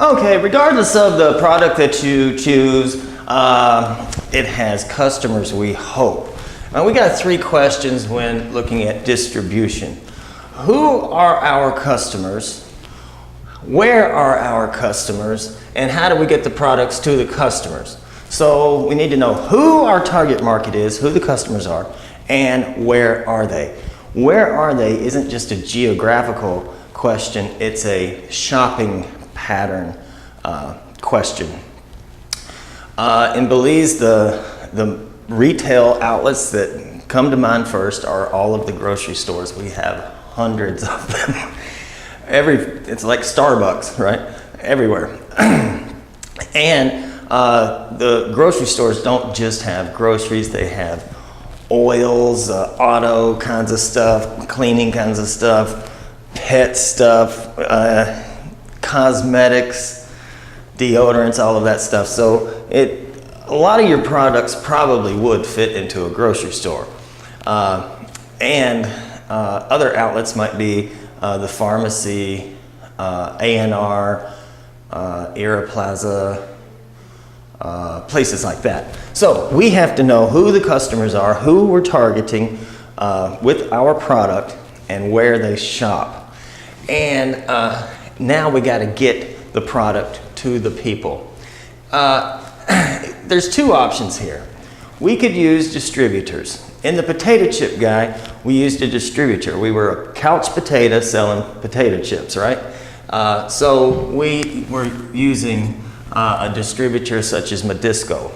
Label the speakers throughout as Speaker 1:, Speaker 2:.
Speaker 1: Okay, regardless of the product that you choose, it has customers, we hope. Now, we got 3 questions when looking at distribution. Who are our customers? Where are our customers? And how do we get the products to the customers? So we need to know who our target market is, who the customers are, and where are they. Where are they isn't just a geographical question, it's a shopping pattern question. In Belize, the retail outlets that come to mind first are all of the grocery stores. We have hundreds of them. It's like Starbucks, right? Everywhere. And the grocery stores don't just have groceries, they have oils, auto kinds of stuff, cleaning kinds of stuff, pet stuff, cosmetics, deodorants, all of that stuff. So a lot of your products probably would fit into a grocery store. And other outlets might be the pharmacy, A&R, Era Plaza, places like that. So we have to know who the customers are, who we're targeting with our product, and where they shop. And now we got to get the product to the people. There's 2 options here. We could use distributors. In the potato chip guy, we used a distributor. We were a couch potato selling potato chips, right? So we were using a distributor such as Madisco.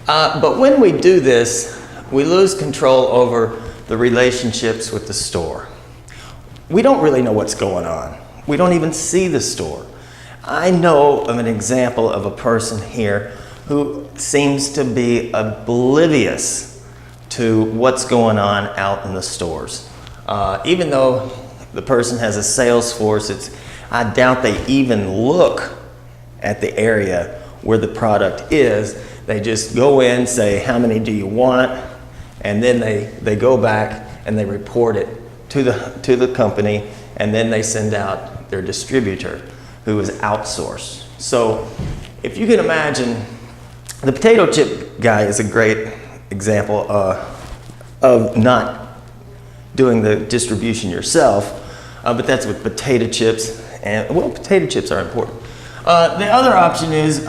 Speaker 1: But when we do this, we lose control over the relationships with the store. We don't really know what's going on. We don't even see the store. I know of an example of a person here who seems to be oblivious to what's going on out in the stores. Even though the person has a sales force, I doubt they even look at the area where the product is. They just go in, say, how many do you want? And then they go back and they report it to the company, and then they send out their distributor, who is outsourced. So if you can imagine, the potato chip guy is a great example of not doing the distribution yourself, but that's with potato chips, and well, potato chips are important. The other option is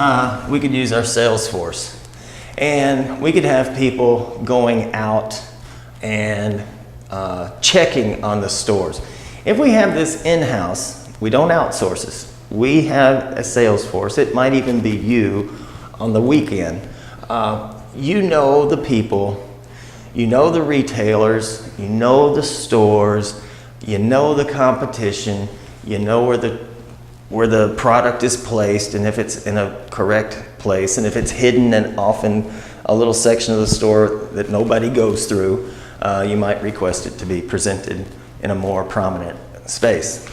Speaker 1: we could use our sales force, and we could have people going out and checking on the stores. If we have this in-house, we don't outsource this. We have a sales force. It might even be you on the weekend. You know the people, you know the retailers, you know the stores, you know the competition, you know where the product is placed, and if it's in a correct place, and if it's hidden and off in a little section of the store that nobody goes through, you might request it to be presented in a more prominent space.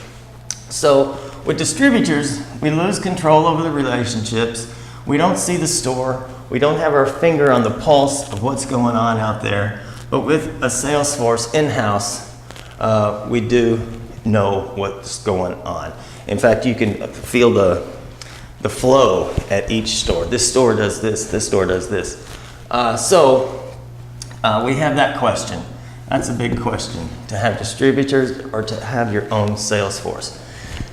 Speaker 1: So with distributors, we lose control over the relationships. We don't see the store. We don't have our finger on the pulse of what's going on out there. But with a sales force in-house, we do know what's going on. In fact, you can feel the flow at each store. This store does this store does this. So we have that question. That's a big question, to have distributors or to have your own sales force.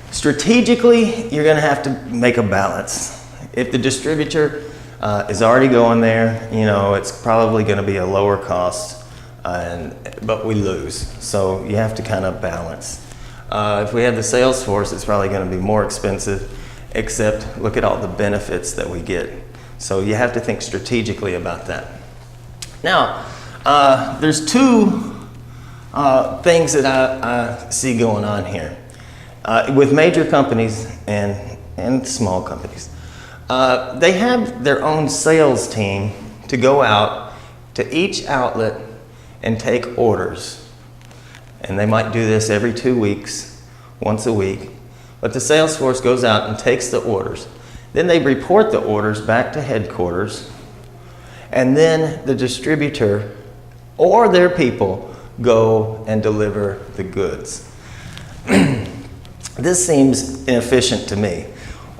Speaker 1: Strategically, you're going to have to make a balance. If the distributor is already going there, you know, it's probably going to be a lower cost, but we lose. So you have to kind of balance. If we have the sales force, it's probably going to be more expensive, except look at all the benefits that we get. So you have to think strategically about that. Now, there's 2 things that I see going on here. With major companies and small companies, they have their own sales team to go out to each outlet and take orders. And they might do this every 2 weeks, once a week. But the sales force goes out and takes the orders. Then they report the orders back to headquarters. And then the distributor or their people go and deliver the goods. This seems inefficient to me.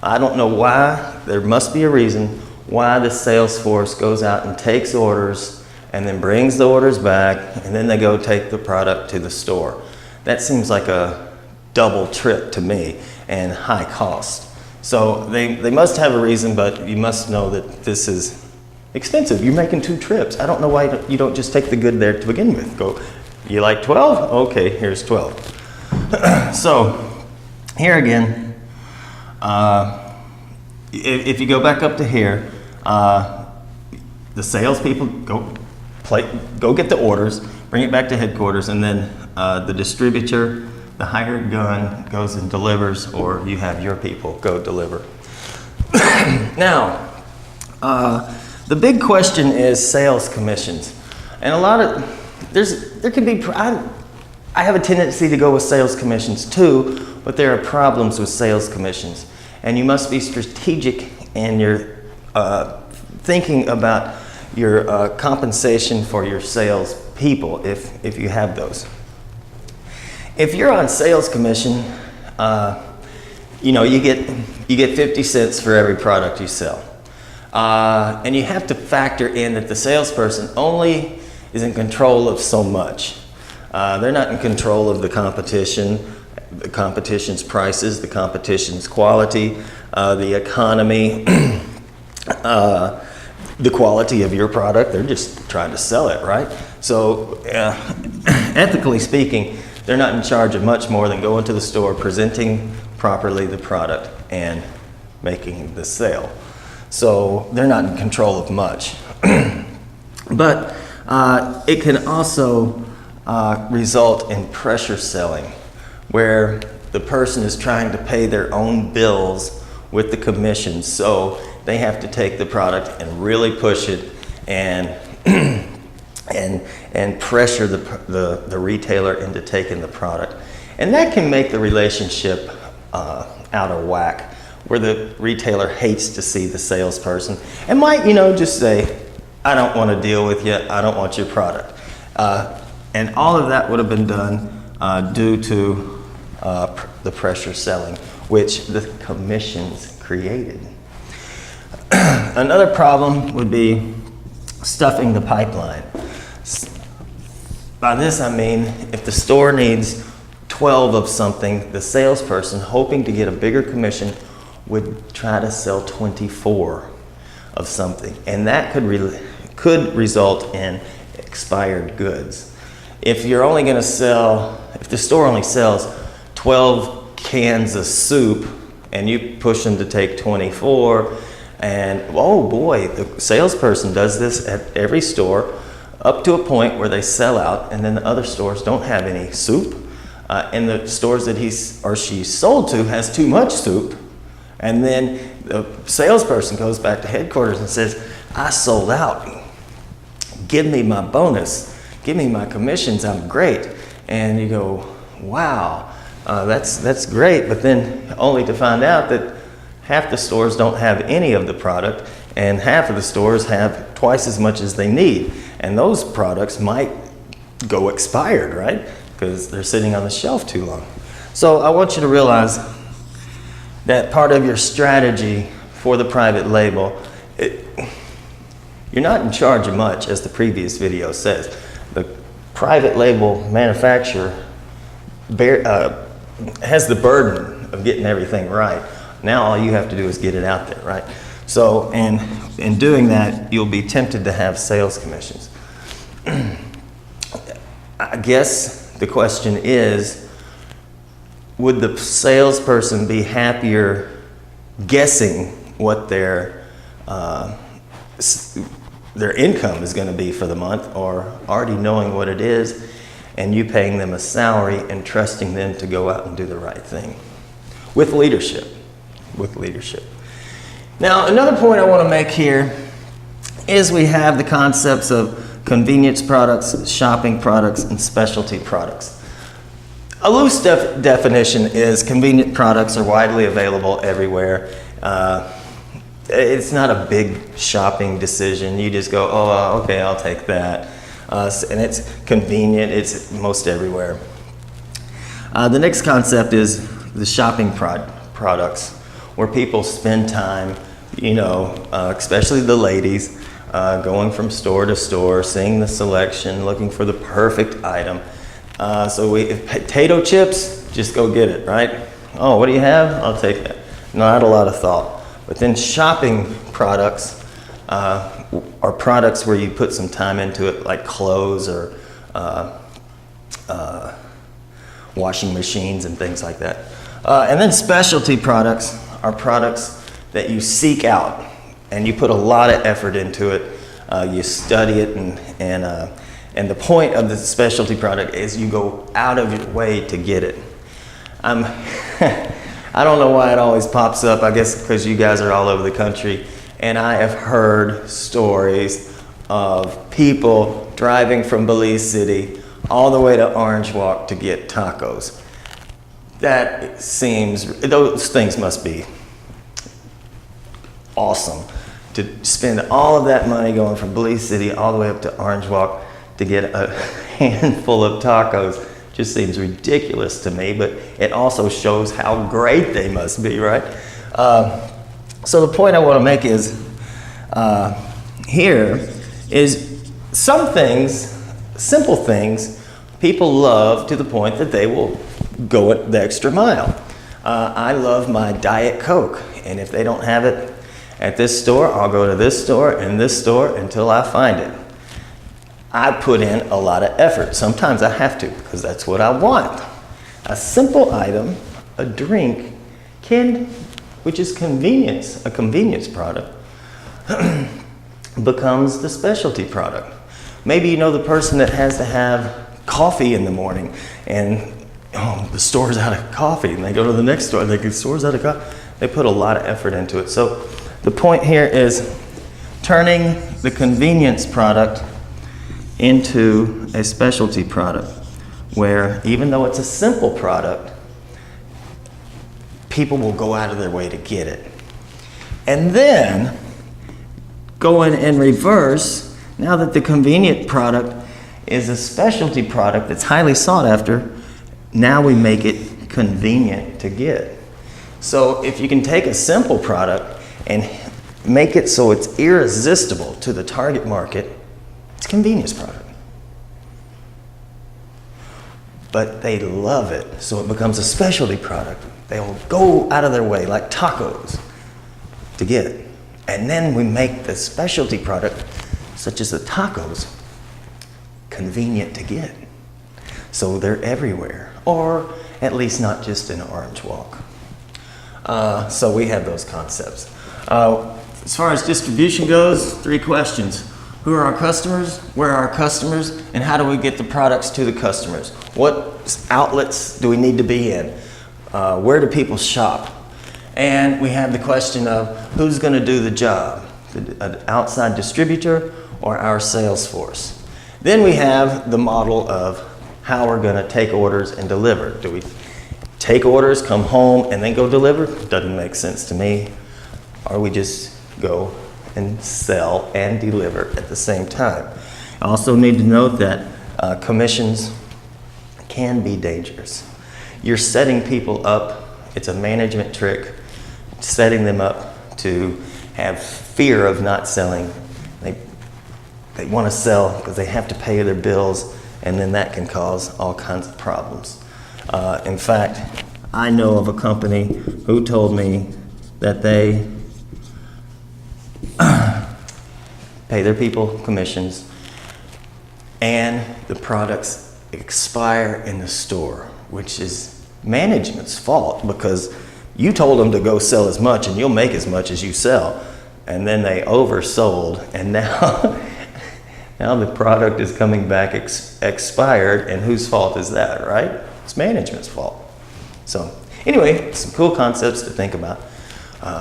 Speaker 1: I don't know why. There must be a reason why the sales force goes out and takes orders and then brings the orders back, and then they go take the product to the store. That seems like a double trip to me and high cost. So they must have a reason, but you must know that this is expensive. You're making 2 trips. I don't know why you don't just take the good there to begin with. Go, you like 12? Okay, here's 12. So here again, if you go back up to here, the salespeople go get the orders, bring it back to headquarters, and then the distributor, the hired gun, goes and delivers, or you have your people go deliver. Now, the big question is sales commissions, and a lot of there can be. I have a tendency to go with sales commissions too, but there are problems with sales commissions, and you must be strategic in your thinking about your compensation for your sales people, if you have those. If you're on sales commission, you get 50 cents for every product you sell, and you have to factor in that the salesperson only is in control of so much. They're not in control of the competition's prices, the competition's quality, the economy, the quality of your product. They're just trying to sell it, right? So ethically speaking, they're not in charge of much more than going to the store, presenting properly the product, and making the sale. So they're not in control of much. But it can also result in pressure selling, where the person is trying to pay their own bills with the commission, so they have to take the product and really push it and and pressure the retailer into taking the product. And that can make the relationship out of whack, where the retailer hates to see the salesperson and might, just say, I don't want to deal with you, I don't want your product. And all of that would have been done due to the pressure selling, which the commissions created. Another problem would be stuffing the pipeline. By this I mean, if the store needs 12 of something, the salesperson, hoping to get a bigger commission, would try to sell 24 of something, and that could result in expired goods. If you're only going to sell, if the store only sells 12 cans of soup and you push them to take 24, and oh boy, the salesperson does this at every store up to a point where they sell out, and then the other stores don't have any soup, and the stores that he or she sold to has too much soup, and then the salesperson goes back to headquarters and says, I sold out, give me my bonus, give me my commissions, I'm great. And you go, wow, that's great, but then only to find out that half the stores don't have any of the product, and half of the stores have twice as much as they need. And those products might go expired, right? Because they're sitting on the shelf too long. So I want you to realize that part of your strategy for the private label, you're not in charge of much, as the previous video says. The private label manufacturer has the burden of getting everything right. Now all you have to do is get it out there, right? So, and in doing that, you'll be tempted to have sales commissions. I guess the question is, would the salesperson be happier guessing what their income is going to be for the month, or already knowing what it is and you paying them a salary and trusting them to go out and do the right thing with leadership? Now, another point I want to make here is we have the concepts of convenience products, shopping products, and specialty products. A loose definition is convenient products are widely available everywhere. It's not a big shopping decision. You just go, oh, okay, I'll take that. And it's convenient, it's most everywhere. The next concept is the shopping products. where people spend time, you know, especially the ladies, going from store to store, seeing the selection, looking for the perfect item. So if potato chips, just go get it, right? Oh, what do you have? I'll take that. Not a lot of thought. But then shopping products are products where you put some time into it, like clothes or washing machines and things like that. And then specialty products are products that you seek out and you put a lot of effort into it. You study it, and the point of the specialty product is you go out of your way to get it. I don't know why it always pops up. I guess because you guys are all over the country, and I have heard stories of people driving from Belize City all the way to Orange Walk to get tacos. That seems, those things must be awesome, to spend all of that money going from Belize City all the way up to Orange Walk to get a handful of tacos. Just seems ridiculous to me, but it also shows how great they must be, right? So the point I want to make is, here is some things, simple things, people love to the point that they will go the extra mile. I love my Diet Coke, and if they don't have it at this store, I'll go to this store and this store until I find it. I put in a lot of effort. Sometimes I have to, because that's what I want. A simple item, a drink, which is convenience, a convenience product, becomes the specialty product. Maybe you know the person that has to have coffee in the morning, and the store's out of coffee, and they go to the next store, the store's out of coffee. They put a lot of effort into it. So the point here is turning the convenience product into a specialty product, where even though it's a simple product, people will go out of their way to get it. And then, going in reverse, now that the convenient product is a specialty product that's highly sought after, now we make it convenient to get. So if you can take a simple product and make it so it's irresistible to the target market, it's a convenience product. But they love it, so it becomes a specialty product. They'll go out of their way, like tacos, to get it. And then we make the specialty product, such as the tacos, convenient to get. So they're everywhere, or at least not just in Orange Walk. So we have those concepts. As far as distribution goes, 3 questions. Who are our customers? Where are our customers? And how do we get the products to the customers? What outlets do we need to be in? Where do people shop? And we have the question of who's going to do the job, an outside distributor or our sales force. Then we have the model of how we're going to take orders and deliver. Do we take orders, come home, and then go deliver? Doesn't make sense to me. Or we just go and sell and deliver at the same time. I also need to note that commissions can be dangerous. You're setting people up, it's a management trick, setting them up to have fear of not selling. They want to sell because they have to pay their bills, and then that can cause all kinds of problems. In fact, I know of a company who told me that they pay their people commissions and the products expire in the store, which is management's fault, because you told them to go sell as much and you'll make as much as you sell, and then they oversold, and now now the product is coming back expired, and whose fault is that, right? It's management's fault. So anyway, some cool concepts to think about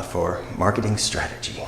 Speaker 1: for marketing strategy.